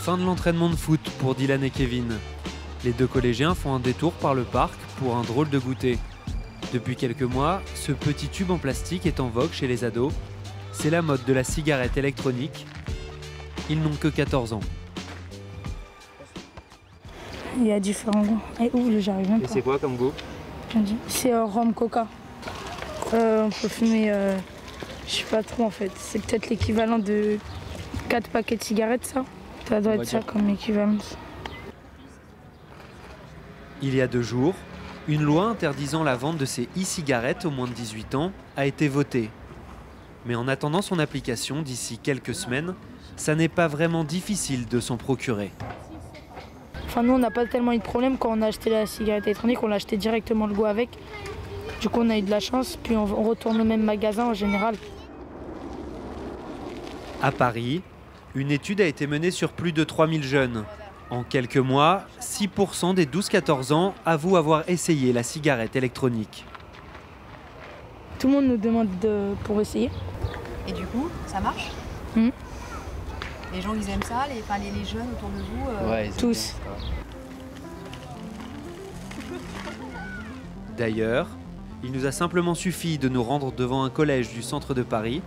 Fin de l'entraînement de foot pour Dylan et Kevin. Les deux collégiens font un détour par le parc pour un drôle de goûter. Depuis quelques mois, ce petit tube en plastique est en vogue chez les ados. C'est la mode de la cigarette électronique. Ils n'ont que 14 ans. Il y a différents goûts. Et où j'arrive même pas. Et c'est quoi comme goût? C'est rhum coca. On peut fumer, je sais pas trop en fait. C'est peut-être l'équivalent de 4 paquets de cigarettes, ça. Ça doit être ça comme équivalence. Il y a 2 jours, une loi interdisant la vente de ces e-cigarettes aux moins de 18 ans a été votée. Mais en attendant son application d'ici quelques semaines, ça n'est pas vraiment difficile de s'en procurer. Enfin, nous, on n'a pas tellement eu de problème quand on a acheté la cigarette électronique, on l'a acheté directement le goût avec. Du coup, on a eu de la chance, puis on retourne au même magasin en général. À Paris, une étude a été menée sur plus de 3000 jeunes. En quelques mois, 6% des 12-14 ans avouent avoir essayé la cigarette électronique. Tout le monde nous demande pour essayer. Et du coup, ça marche? Les gens, ils aiment ça, les jeunes autour de vous Ouais, tous. D'ailleurs, il nous a simplement suffi de nous rendre devant un collège du centre de Paris.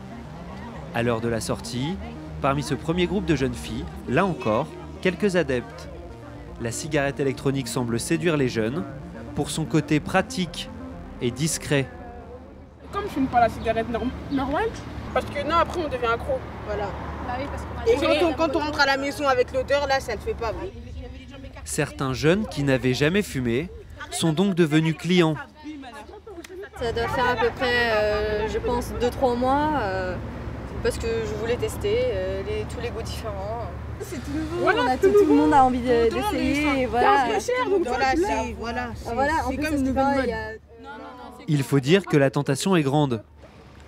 À l'heure de la sortie, parmi ce premier groupe de jeunes filles, là encore, quelques adeptes. La cigarette électronique semble séduire les jeunes pour son côté pratique et discret. Comme je ne fume pas la cigarette normale, parce que non, après on devient accro. Voilà. Et quand on rentre à la maison avec l'odeur, là, ça ne le fait pas. Certains jeunes qui n'avaient jamais fumé sont donc devenus clients. Ça doit faire à peu près, je pense, 2-3 mois, parce que je voulais tester tous les goûts différents. C'est tout nouveau, voilà, tout le monde a envie d'essayer. Voilà. C'est un peu cher, donc c'est comme une nouvelle mode. Il faut dire que la tentation est grande.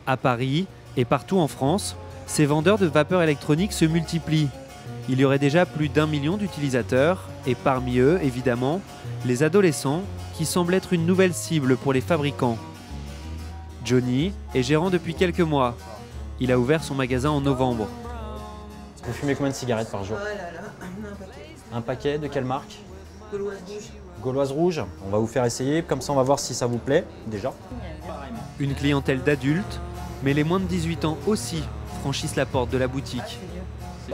À Paris et partout en France, ces vendeurs de vapeurs électroniques se multiplient. Il y aurait déjà plus d'1 million d'utilisateurs et parmi eux, évidemment, les adolescents qui semblent être une nouvelle cible pour les fabricants. Johnny est gérant depuis quelques mois. Il a ouvert son magasin en novembre. Vous fumez combien de cigarettes par jour? Un paquet, de quelle marque? Gauloise rouge. Gauloise rouge. On va vous faire essayer, comme ça on va voir si ça vous plaît déjà. Une clientèle d'adultes, mais les moins de 18 ans aussi franchissent la porte de la boutique.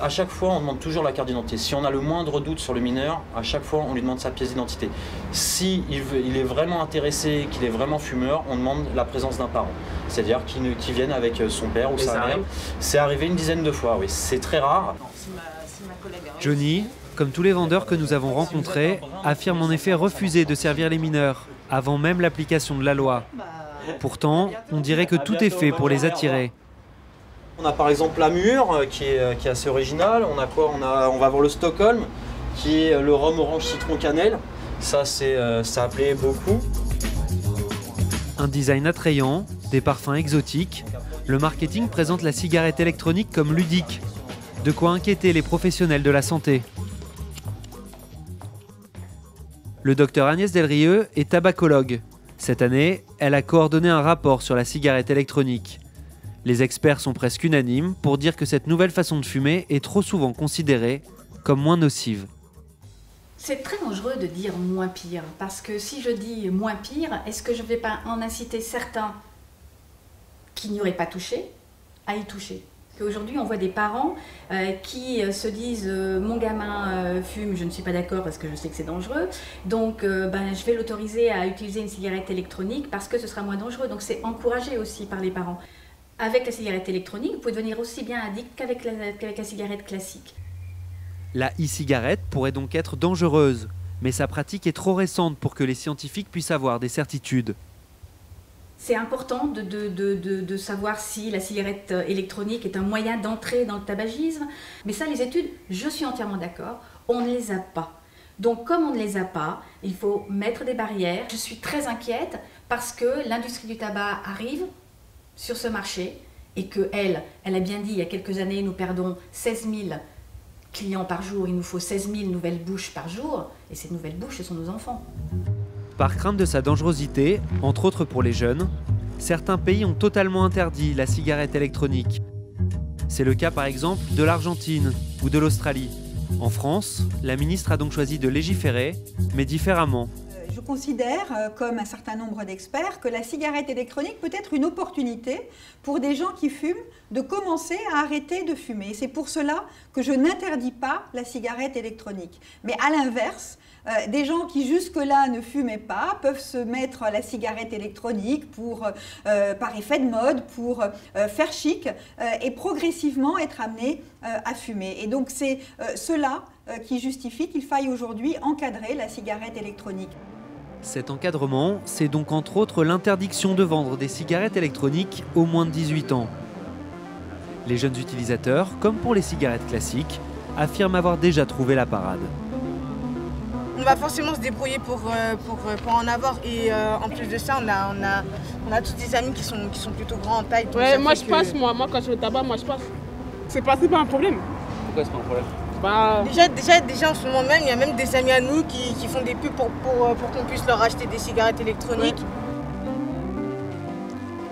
À chaque fois, on demande toujours la carte d'identité. Si on a le moindre doute sur le mineur, à chaque fois, on lui demande sa pièce d'identité. Si il est vraiment intéressé, qu'il est vraiment fumeur, on demande la présence d'un parent. C'est-à-dire qu'il vienne avec son père ou sa mère. C'est arrivé une dizaine de fois, oui. C'est très rare. Johnny, comme tous les vendeurs que nous avons rencontrés, affirme en effet refuser de servir les mineurs, avant même l'application de la loi. Pourtant, on dirait que tout est fait pour les attirer. On a par exemple la Mûre qui est assez original. On a quoi? On va avoir le Stockholm qui est le rhum orange citron cannelle. Ça plaît beaucoup. Un design attrayant, des parfums exotiques. Le marketing présente la cigarette électronique comme ludique. De quoi inquiéter les professionnels de la santé. Le docteur Agnès Delrieux est tabacologue. Cette année, elle a coordonné un rapport sur la cigarette électronique. Les experts sont presque unanimes pour dire que cette nouvelle façon de fumer est trop souvent considérée comme moins nocive. C'est très dangereux de dire moins pire, parce que si je dis moins pire, est-ce que je ne vais pas en inciter certains qui n'y auraient pas touché à y toucher? Aujourd'hui, on voit des parents qui se disent mon gamin fume, je ne suis pas d'accord parce que je sais que c'est dangereux, donc je vais l'autoriser à utiliser une cigarette électronique parce que ce sera moins dangereux. Donc c'est encouragé aussi par les parents. Avec la cigarette électronique, vous pouvez devenir aussi bien addict qu'avec la cigarette classique. La e-cigarette pourrait donc être dangereuse, mais sa pratique est trop récente pour que les scientifiques puissent avoir des certitudes. C'est important de savoir si la cigarette électronique est un moyen d'entrer dans le tabagisme. Mais ça, les études, je suis entièrement d'accord, on ne les a pas. Donc comme on ne les a pas, il faut mettre des barrières. Je suis très inquiète parce que l'industrie du tabac arrive sur ce marché et qu'elle a bien dit il y a quelques années, nous perdons 16 000 clients par jour, il nous faut 16 000 nouvelles bouches par jour, et ces nouvelles bouches, ce sont nos enfants. Par crainte de sa dangerosité, entre autres pour les jeunes, certains pays ont totalement interdit la cigarette électronique. C'est le cas par exemple de l'Argentine ou de l'Australie. En France, la ministre a donc choisi de légiférer, mais différemment. Je considère, comme un certain nombre d'experts, que la cigarette électronique peut être une opportunité pour des gens qui fument de commencer à arrêter de fumer. C'est pour cela que je n'interdis pas la cigarette électronique. Mais à l'inverse, des gens qui jusque-là ne fumaient pas peuvent se mettre la cigarette électronique par effet de mode, pour faire chic et progressivement être amenés à fumer. Et donc c'est cela qui justifie qu'il faille aujourd'hui encadrer la cigarette électronique. Cet encadrement, c'est donc entre autres l'interdiction de vendre des cigarettes électroniques aux moins de 18 ans. Les jeunes utilisateurs, comme pour les cigarettes classiques, affirment avoir déjà trouvé la parade. On va forcément se débrouiller pour en avoir, et en plus de ça, on a tous des amis qui sont plutôt grands en taille. Ouais, moi je passe, moi quand je fais le tabac, moi je passe. C'est pas un problème. Pourquoi c'est pas un problème? Déjà en ce moment même, il y a même des amis à nous qui font des pubs pour qu'on puisse leur acheter des cigarettes électroniques.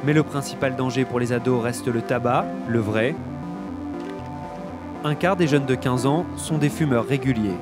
Mais le principal danger pour les ados reste le tabac, le vrai. Un quart des jeunes de 15 ans sont des fumeurs réguliers.